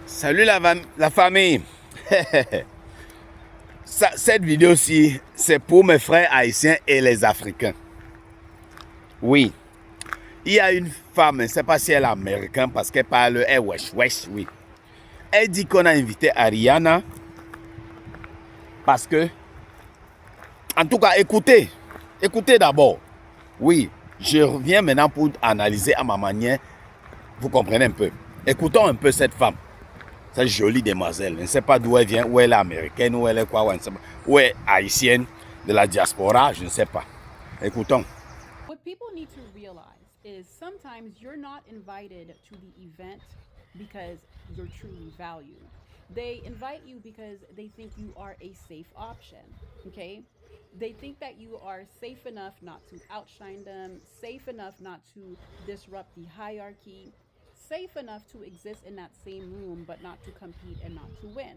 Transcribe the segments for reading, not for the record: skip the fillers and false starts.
Salut la famille. Cette vidéo-ci, c'est pour mes frères haïtiens et les Africains. Oui, il y a une femme, je ne sais pas si elle est américaine parce qu'elle parle wesh, oui. Elle dit qu'on a invité Ariana parce que, en tout cas, écoutez d'abord. Oui, je reviens maintenant pour analyser à ma manière. Vous comprenez un peu. Écoutons un peu cette femme. Cette jolie demoiselle. Je ne sais pas d'où elle vient, où elle est américaine, où elle est quoi, où elle est haïtienne, de la diaspora, je ne sais pas. Écoutons. What people need to realize is sometimes you're not invited to the event because you're truly valued. They invite you because they think you are a safe option, okay? They think that you are safe enough not to outshine them, safe enough not to disrupt the hierarchy, safe enough to exist in that same room but not to compete and not to win.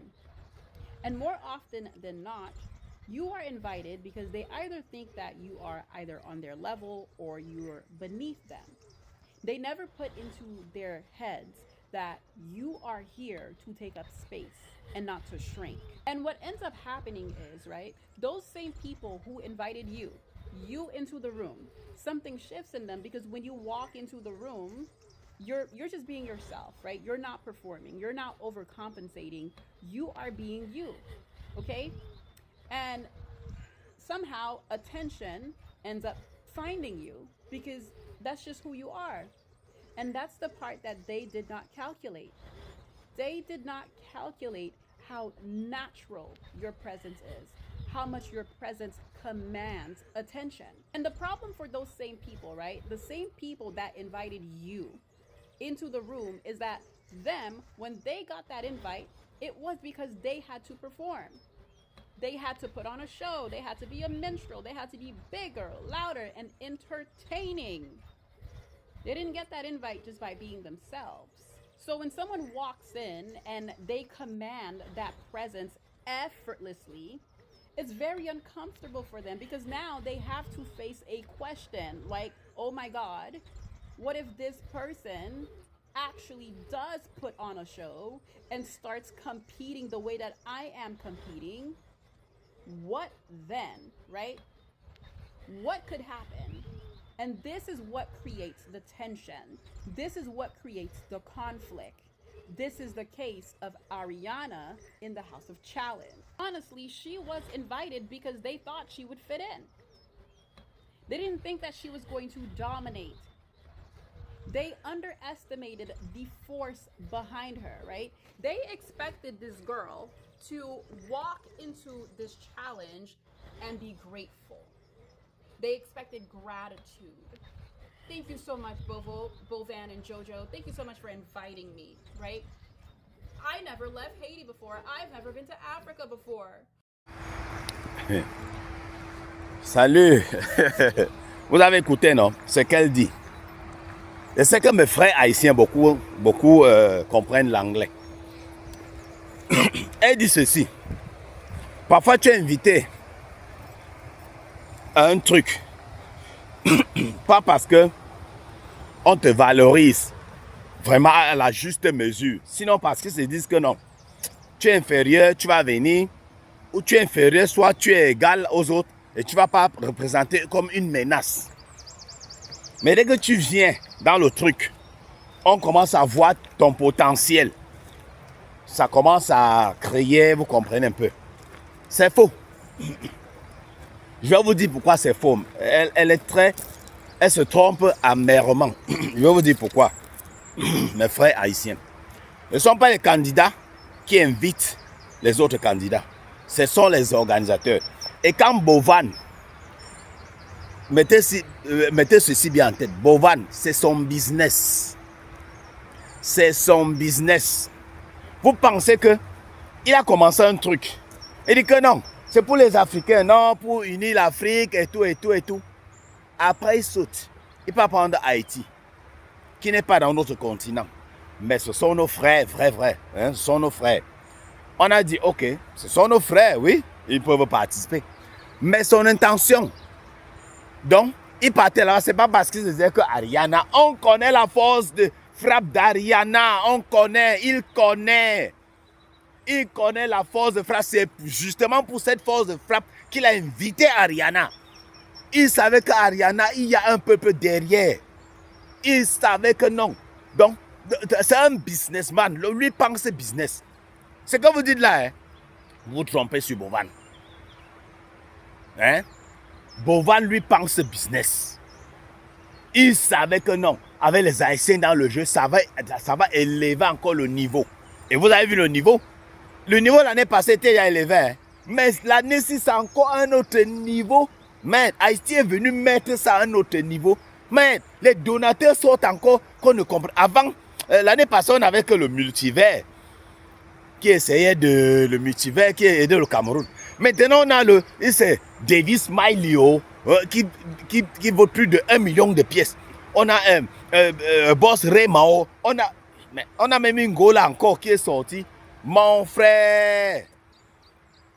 And more often than not, you are invited because they either think that you are either on their level or you're beneath them. They never put into their heads that you are here to take up space and not to shrink. And what ends up happening is, right, those same people who invited you into the room, something shifts in them because when you walk into the room, you're just being yourself, right? You're not performing, you're not overcompensating, you are being you. Okay? And somehow attention ends up finding you because that's just who you are. And that's the part that they did not calculate. They did not calculate how natural your presence is, how much your presence commands attention. And the problem for those same people, right? The same people that invited you into the room is that them, when they got that invite, it was because they had to perform. They had to put on a show. They had to be a minstrel. They had to be bigger, louder, and entertaining. They didn't get that invite just by being themselves. So when someone walks in and they command that presence effortlessly, it's very uncomfortable for them because now they have to face a question like, oh my God, what if this person actually does put on a show and starts competing the way that I am competing? What then, right? What could happen? And this is what creates the tension. This is what creates the conflict. This is the case of Ariana in the House of Challenge. Honestly, she was invited because they thought she would fit in. They didn't think that she was going to dominate. They underestimated the force behind her, right? They expected this girl to walk into this challenge and be grateful. They expected gratitude. Thank you so much, Bovan and Jojo. Thank you so much for inviting me, right? I never left Haiti before. I've never been to Africa before. Salut. Vous avez écouté, non? Ce qu'elle dit. Je sais que mes frères haïtiens, beaucoup comprennent l'anglais. Elle dit ceci. Parfois, tu es invité à un truc. Pas parce que on te valorise vraiment à la juste mesure. Sinon parce qu'ils se disent que non. Tu es inférieur, tu vas venir. Ou tu es inférieur, soit tu es égal aux autres. Et tu ne vas pas représenter comme une menace. Mais dès que tu viens dans le truc, on commence à voir ton potentiel. Ça commence à créer, vous comprenez un peu. C'est faux. Je vais vous dire pourquoi c'est faux. Elle se trompe amèrement. Je vais vous dire pourquoi. Mes frères haïtiens. Ce ne sont pas les candidats qui invitent les autres candidats. Ce sont les organisateurs. Et quand Bovan, mettez ceci bien en tête, Bovan, c'est son business. C'est son business. Vous pensez qu'il a commencé un truc. Il dit que non, c'est pour les Africains, non, pour unir l'Afrique et tout. Après, il saute. Il peut prendre Haïti, qui n'est pas dans notre continent. Mais ce sont nos frères, vrais. Hein, ce sont nos frères. On a dit, ok, ce sont nos frères, oui, ils peuvent participer. Mais son intention, donc, il partait là, c'est pas parce qu'il se disait que Ariana, on connaît la force frappe d'Ariana. On connaît, il connaît. Il connaît la force de frappe. C'est justement pour cette force de frappe qu'il a invité Ariana. Il savait qu'Ariana, il y a un peuple derrière. Il savait que non. Donc, c'est un businessman. Lui pense business. C'est comme vous dites là, hein? Vous trompez sur Bovan. Hein? Bovan lui pense business. Il savait que non. Avec les Haïtiens dans le jeu, ça va élever encore le niveau. Et vous avez vu le niveau? Le niveau l'année passée était déjà élevé. Hein? Mais l'année-ci, c'est encore un autre niveau. Mais Haïti est venu mettre ça à un autre niveau. Mais les donateurs sortent encore qu'on ne comprend. Avant, l'année passée, on n'avait que le multivers qui essayait le multivers qui aidait le Cameroun. Maintenant, on a c'est Davis Mailio qui vaut plus de 1 million de pièces. On a Boss Raymao. On a même une Gola encore qui est sorti. Mon frère.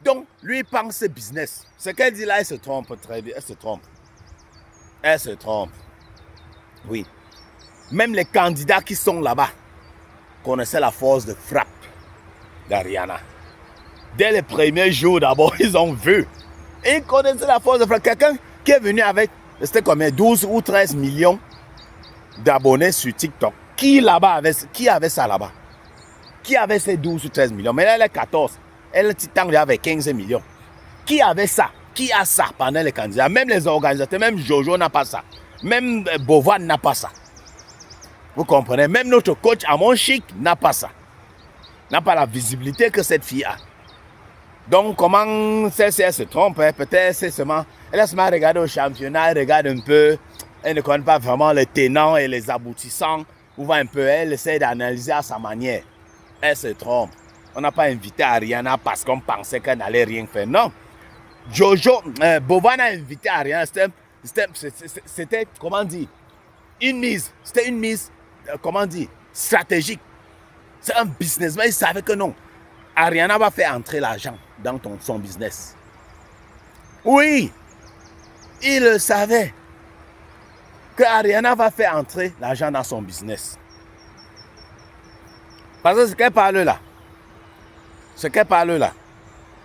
Donc, lui pense business. Ce qu'elle dit là, elle se trompe très bien. Elle se trompe. Elle se trompe. Oui. Même les candidats qui sont là-bas connaissaient la force de frappe d'Ariana. Dès les premiers jours d'abord, ils ont vu. Et ils connaissaient la force de frappe. Quelqu'un qui est venu avec, c'était combien, 12 ou 13 millions d'abonnés sur TikTok. Qui avait ça là-bas? Qui avait ces 12 ou 13 millions? Mais là, elle est 14. Elle, Titan, il avait 15 millions. Qui avait ça? Qui a ça pendant les candidats? Même les organisateurs, même Jojo n'a pas ça. Même Bovan n'a pas ça. Vous comprenez? Même notre coach Amon Chic n'a pas ça. N'a pas la visibilité que cette fille a. Donc, comment elle se trompe? Hein? Peut-être c'est seulement... Elle a seulement regardé au championnat, elle regarde un peu. Elle ne connaît pas vraiment les tenants et les aboutissants. Ou va un peu, elle essaie d'analyser à sa manière. Elle se trompe. On n'a pas invité Ariana parce qu'on pensait qu'elle n'allait rien faire. Non. Jojo, Bovan a invité Ariana. C'était, comment dire, une mise. C'était une mise, comment dire, stratégique. C'est un businessman. Il savait que non. Ariana va faire entrer l'argent dans son business. Oui. Il le savait. Que Ariana va faire entrer l'argent dans son business. Parce que ce qu'elle parle là.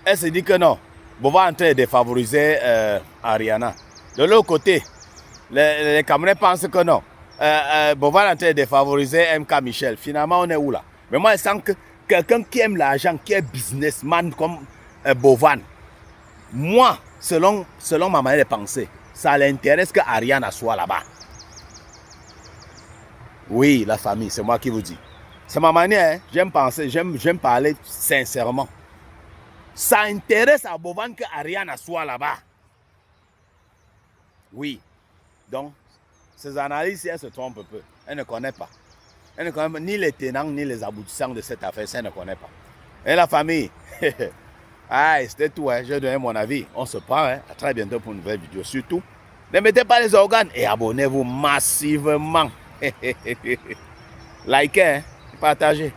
Elle se dit que non. Bovan est en train de défavoriser Ariana. De l'autre côté, les Camerounais pensent que non. Bovan est en train de défavoriser MK Michel. Finalement, on est où là? Mais moi, je sens que quelqu'un qui aime l'argent, qui est businessman comme Bovan, moi, selon ma manière de penser, ça l'intéresse que Ariana soit là-bas. Oui, la famille, c'est moi qui vous dis. C'est ma manière, hein? J'aime penser, j'aime parler sincèrement. Ça intéresse à Bovan que Ariana soit là-bas. Oui. Donc, ces analyses, elles se trompent un peu. Elle ne connaît pas. Elle ne connaît pas ni les tenants, ni les aboutissants de cette affaire. Elle ne connaît pas. Et la famille, c'était tout. Hein? J'ai donné mon avis. On se parle. Hein? À très bientôt pour une nouvelle vidéo. Surtout, ne mettez pas les organes et abonnez-vous massivement. Likez, hein? Partagez.